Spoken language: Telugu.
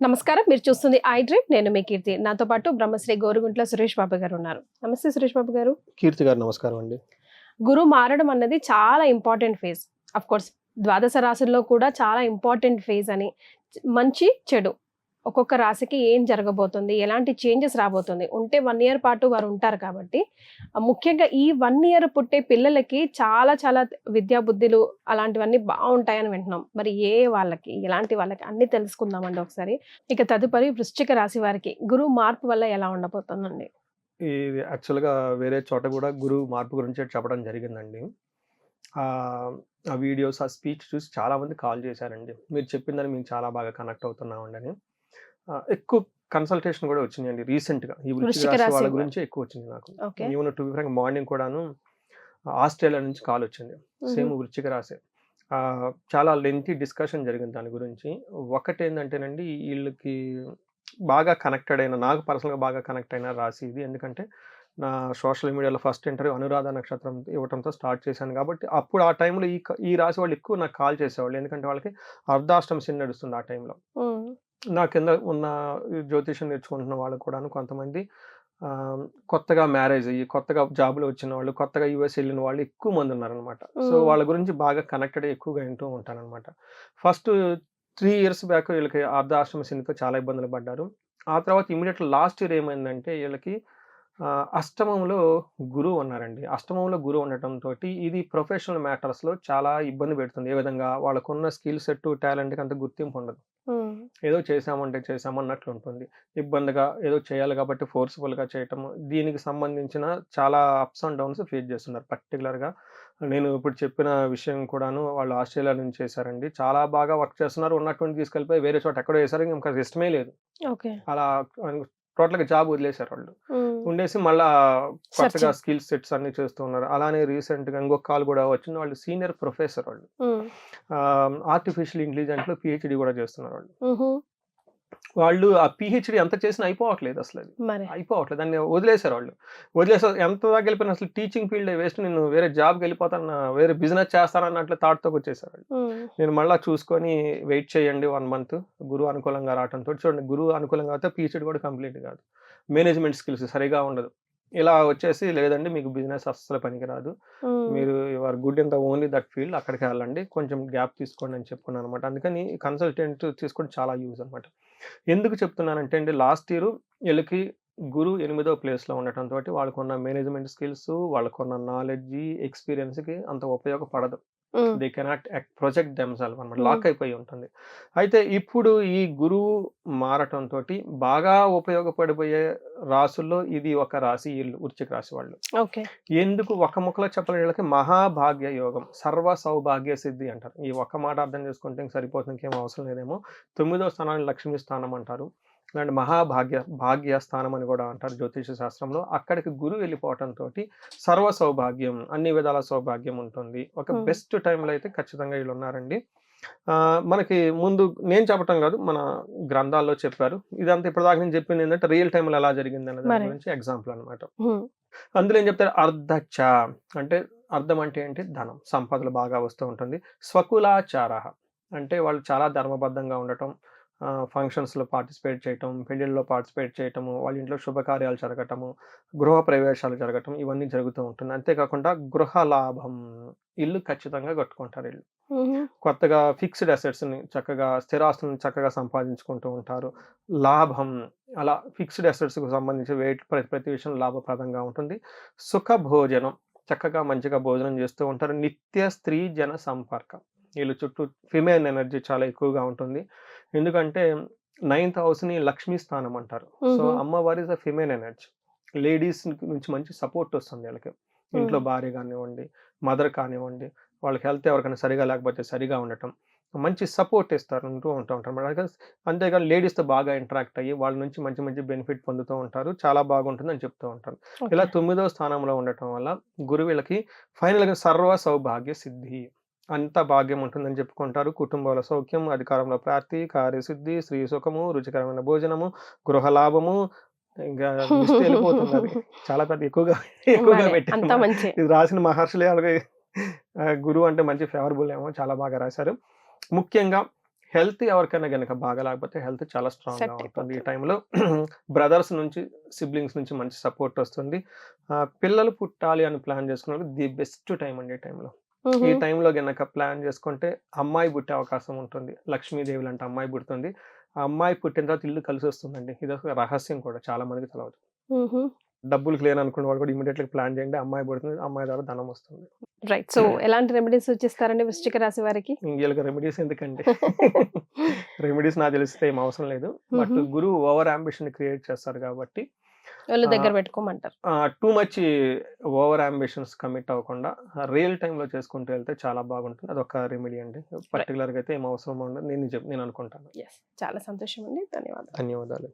నమస్కారం, మీరు చూస్తుంది ఐ డ్రీమ్. నేను మీ కీర్తి. నాతో పాటు బ్రహ్మశ్రీ గోరుగుంట్ల సురేష్ బాబు గారు ఉన్నారు. నమస్తే సురేష్ బాబు గారు. కీర్తి గారు నమస్కారం అండి. గురువు మారడం అన్నది చాలా ఇంపార్టెంట్ ఫేజ్. అఫ్ కోర్స్ ద్వాదశ రాశుల్లో కూడా చాలా ఇంపార్టెంట్ ఫేజ్ అని, మంచి చెడు ఒక్కొక్క రాశికి ఏం జరగబోతుంది, ఎలాంటి చేంజెస్ రాబోతుంది, ఉంటే 1 year పాటు వారు ఉంటారు కాబట్టి ముఖ్యంగా ఈ 1 year పుట్టే పిల్లలకి చాలా చాలా విద్యా బుద్ధులు అలాంటివన్నీ బాగుంటాయని వింటున్నాం. మరి వాళ్ళకి ఎలాంటి వాళ్ళకి అన్ని తెలుసుకుందామండి ఒకసారి. ఇక తదుపరి వృశ్చిక రాశి వారికి గురువు మార్పు వల్ల ఎలా ఉండబోతుందండి? ఇది యాక్చువల్గా వేరే చోట కూడా గురువు మార్పు గురించి చెప్పడం జరిగిందండి. ఆ వీడియోస్, ఆ స్పీచ్ చూసి చాలామంది కాల్ చేశారండి. మీరు చెప్పిందని మేము చాలా బాగా కనెక్ట్ అవుతున్నామండి అని. ఎక్కువ కన్సల్టేషన్ కూడా వచ్చినాయండి రీసెంట్గా. ఈ వృశ్చిక రాశి వాళ్ళ గురించి ఎక్కువ వచ్చింది నాకు. Even to be frank morning కూడాను ఆస్ట్రేలియా నుంచి కాల్ వచ్చింది, సేమ్ వృశ్చిక రాశి. చాలా లెంతీ డిస్కషన్ జరిగింది దాని గురించి. ఒకటి ఏంటంటేనండి, వీళ్ళకి బాగా కనెక్టెడ్ అయిన, నాకు పర్సనల్గా బాగా కనెక్ట్ అయిన రాశి ఇది. ఎందుకంటే నా సోషల్ మీడియాలో ఫస్ట్ ఇంటర్వ్యూ అనురాధ నక్షత్రం ఇవ్వడంతో స్టార్ట్ చేశాను కాబట్టి అప్పుడు ఆ టైంలో ఈ రాశి వాళ్ళు ఎక్కువ నాకు కాల్ చేసేవాళ్ళు. ఎందుకంటే వాళ్ళకి అర్ధాష్టమ శని నడుస్తుంది ఆ టైంలో. నా కింద ఉన్న జ్యోతిషం నేర్చుకుంటున్న వాళ్ళు కూడాను కొంతమంది కొత్తగా మ్యారేజ్ అయ్యి, కొత్తగా జాబ్లో వచ్చిన వాళ్ళు, కొత్తగా యూఎస్ వెళ్ళిన వాళ్ళు ఎక్కువ మంది ఉన్నారనమాట. సో వాళ్ళ గురించి బాగా కనెక్టెడ్ ఎక్కువగా వింటూ ఉంటానన్నమాట. ఫస్ట్ 3 years బ్యాక్ వీళ్ళకి అర్ధాష్టమ శనితో చాలా ఇబ్బందులు పడ్డారు. ఆ తర్వాత ఇమీడియట్ లాస్ట్ ఇయర్ ఏమైందంటే వీళ్ళకి అష్టమంలో గురువు ఉన్నారండి. అష్టమంలో గురువు ఉండటంతో ఇది ప్రొఫెషనల్ మ్యాటర్స్లో చాలా ఇబ్బంది పెడుతుంది. ఏ విధంగా వాళ్ళకున్న స్కిల్ సెట్, టాలెంట్కి అంత గుర్తింపు ఉండదు. ఏదో చేసామంటే చేసామన్నట్లు ఉంటుంది. ఇబ్బందిగా ఏదో చేయాలి కాబట్టి ఫోర్స్ఫుల్గా చేయటము, దీనికి సంబంధించిన చాలా అప్స్ అండ్ డౌన్స్ ఫేస్ చేస్తున్నారు. పర్టికులర్గా నేను ఇప్పుడు చెప్పిన విషయం కూడాను వాళ్ళు ఆస్ట్రేలియా నుంచి చేశారండి. చాలా బాగా వర్క్ చేస్తున్నారు. ఉన్నటువంటి తీసుకెళ్ళిపోయి వేరే చోట ఎక్కడో వేశారు. ఇంకా ఇష్టమే లేదు. అలా టోటల్గా జాబ్ వదిలేశారు వాళ్ళు. ఉండేసి మళ్ళా కొత్తగా స్కిల్ సెట్స్ అన్ని చేస్తూ ఉన్నారు. అలానే రీసెంట్గా ఇంకొక కాల్ కూడా వచ్చింది. వాళ్ళు సీనియర్ ప్రొఫెసర్, వాళ్ళు ఆర్టిఫిషియల్ ఇంటెలిజెంట్లో పిహెచ్డి కూడా చేస్తున్నారు వాళ్ళు ఆ పిహెచ్డి ఎంత చేసినా అయిపోవట్లేదు, అసలు అది అయిపోవట్లేదు. దాన్ని వదిలేశారు వాళ్ళు. వదిలేసారు. ఎంత దాకా వెళ్ళిపోయినా అసలు టీచింగ్ ఫీల్డ్ వేస్ట్, నేను వేరే జాబ్కి వెళ్ళిపోతాను, వేరే బిజినెస్ చేస్తానన్నట్లు థాట్తో వచ్చేసారు వాళ్ళు. నేను మళ్ళీ చూసుకొని వెయిట్ చేయండి 1 month, గురువు అనుకూలంగా రావడంతో. చూడండి, గురువు అనుకూలంగా అయితే పిహెచ్డి కూడా కంప్లీట్ కాదు, మేనేజ్మెంట్ స్కిల్స్ సరిగా ఉండదు. ఇలా వచ్చేసి లేదండి మీకు బిజినెస్ అస్సలు పనికిరాదు, మీరు your good in the only that field, అక్కడికి వెళ్ళండి, కొంచెం గ్యాప్ తీసుకోండి అని చెప్పుకున్నాను అనమాట. అందుకని కన్సల్టెంట్ తీసుకోవడం చాలా యూజ్ అనమాట. ఎందుకు చెప్తున్నానంటే అండి, లాస్ట్ ఇయర్ వీళ్ళకి గురువు 8వ ప్లేస్లో ఉండటంతో వాళ్ళకున్న మేనేజ్మెంట్ స్కిల్స్, వాళ్ళకున్న నాలెడ్జ్, ఎక్స్పీరియన్స్కి అంత ఉపయోగపడదు. దే కెనాట్ ప్రొజెక్ట్ దెమ్సెల్ఫ్ అనమాట, లాక్ అయిపోయి ఉంటుంది. అయితే ఇప్పుడు ఈ గురువు మారటంతో బాగా ఉపయోగపడిపోయే రాసుల్లో ఇది ఒక రాశి, వీళ్ళు వృశ్చిక రాశి వాళ్ళు. ఎందుకు ఒక ముక్కలో చెప్పాలి, వీళ్ళకి మహాభాగ్య యోగం, సర్వ సౌభాగ్య సిద్ధి అంటారు. ఈ ఒక్క మాట అర్థం చేసుకుంటే సరిపోతుంది, ఇంకేం అవసరం లేదేమో. 9వ స్థానాన్ని లక్ష్మీ స్థానం అంటారు, ఇలాంటి భాగ్య స్థానం అని కూడా అంటారు జ్యోతిష శాస్త్రంలో. అక్కడికి గురువు వెళ్ళిపోవటంతో సర్వ సౌభాగ్యం, అన్ని విధాల సౌభాగ్యం ఉంటుంది. ఒక బెస్ట్ టైంలో అయితే ఖచ్చితంగా వీళ్ళు ఉన్నారండి. మనకి ముందు నేను చెప్పటం కాదు, మన గ్రంథాల్లో చెప్పారు. ఇదంతా ఇప్పటిదాకా నేను చెప్పింది ఏంటంటే రియల్ టైంలో ఎలా జరిగింది అనే దాని గురించి ఎగ్జాంపుల్ అనమాట. అందులో ఏం చెప్తారు, అర్ధచ అంటే అర్థం అంటే ఏంటి, ధనం, సంపదలు బాగా వస్తూ ఉంటుంది. స్వకులాచార అంటే వాళ్ళు చాలా ధర్మబద్ధంగా ఉండటం, ఫంక్షన్స్లో పార్టిసిపేట్ చేయటం, పెళ్ళిళ్ళలో పార్టిసిపేట్ చేయటము, వాళ్ళ ఇంట్లో శుభకార్యాలు జరగటము, గృహ ప్రవేశాలు జరగటం, ఇవన్నీ జరుగుతూ ఉంటుంది. అంతేకాకుండా గృహ లాభం, ఇల్లు ఖచ్చితంగా కట్టుకుంటారు. ఇల్లు కొత్తగా ఫిక్స్డ్ అసెట్స్ని చక్కగా, స్థిరాస్తులను చక్కగా సంపాదించుకుంటూ ఉంటారు. లాభం, అలా ఫిక్స్డ్ అసెట్స్కి సంబంధించి ప్రతి విషయం లాభప్రదంగా ఉంటుంది. సుఖ భోజనం, చక్కగా మంచిగా భోజనం చేస్తూ ఉంటారు. నిత్య స్త్రీ జన సంపర్కం, వీళ్ళు చుట్టూ ఫిమేల్ ఎనర్జీ చాలా ఎక్కువగా ఉంటుంది. ఎందుకంటే 9th హౌస్ని లక్ష్మీ స్థానం అంటారు. సో అమ్మవారి is a female energy. Ladies నుంచి మంచి సపోర్ట్ వస్తుంది వీళ్ళకి. ఇంట్లో భార్య కానివ్వండి, మదర్ కానివ్వండి, వాళ్ళకి హెల్త్ ఎవరికైనా సరిగా లేకపోతే సరిగా ఉండటం, మంచి సపోర్ట్ ఇస్తారు, ఉంటూ ఉంటారు. అంతేగాని లేడీస్తో బాగా ఇంటరాక్ట్ అయ్యి వాళ్ళ నుంచి మంచి మంచి బెనిఫిట్ పొందుతూ ఉంటారు. చాలా బాగుంటుంది అని చెప్తూ ఉంటారు. ఇలా 9వ స్థానంలో ఉండటం వల్ల గురువు వీళ్ళకి ఫైనల్గా సర్వ సౌభాగ్య సిద్ధి, అంత భాగ్యం ఉంటుందని చెప్పుకుంటారు. కుటుంబాల సౌఖ్యం, అధికారంలో ప్రాప్తి, కార్యసిద్ధి, స్త్రీ సుఖము, రుచికరమైన భోజనము, గృహ లాభము, ఇంకా వెళ్ళిపోతుంది. చాలా పెద్ద ఎక్కువగా పెట్టారు. ఇది రాసిన మహర్షులే అలాగే గురువు అంటే మంచి ఫేవరబుల్ ఏమో, చాలా బాగా రాశారు. ముఖ్యంగా హెల్త్ ఎవరికైనా గనక బాగా లేకపోతే హెల్త్ చాలా స్ట్రాంగ్‌గా సెట్ ఉంటుంది. ఈ అయిపోతుంది. టైంలో బ్రదర్స్ నుంచి, సిబ్లింగ్స్ నుంచి మంచి సపోర్ట్ వస్తుంది. పిల్లలు పుట్టాలి అని ప్లాన్ చేసుకున్నప్పుడు ది బెస్ట్ టైమ్ అండి ఈ టైంలో. ఈ హుహు. టైంలో గనక ప్లాన్ చేసుకుంటే అమ్మాయి పుట్టే అవకాశం ఉంటుంది. లక్ష్మీదేవి లాంటి అమ్మాయి పుడుతుంది. ఆ అమ్మాయి పుట్టిన తర్వాత ఇల్లు కలిసొస్తుందండి. ఇదొక రహస్యం కూడా చాలా మందికి తెలవదు. హుహు. డబ్బులకి లేననుకున్న వాళ్ళు కూడా ఇమ్మీడియేట్‌గా ప్లాన్ చేయండి. అమ్మాయి పుడుతుంది. అమ్మాయి ద్వారా ధనం వస్తుంది. రైట్. సో, ఎలాంటి రెమెడీస్ సూచిస్తారండి వృశ్చిక రాశి వారికి? ఈళ్ళకి రెమెడీస్ ఎందుకండి? రెమెడీస్ నాకు తెలిస్తే ఏం అవసరం లేదు. బట్ హుహు. గురువు ఓవర్ యాంబిషన్ క్రియేట్ చేస్తారు కాబట్టి ఒళ్ళు దగ్గర ఆహ్, పెట్టుకోమంటారు. Too much over ambitions commit అవ్వకుండా రియల్ టైమ్‌లో చేసుకుంటూ వెళ్తే చాలా బాగుంటుంది. అదొక రెమెడీ అండి. రైట్. పర్టిక్యులర్‌గా అయితే ఏం అవసరం ఉండదు. నేను అనుకుంటాను. యెస్. చాలా సంతోషం అండి. ధన్యవాదాలు. ధన్యవాదాలు.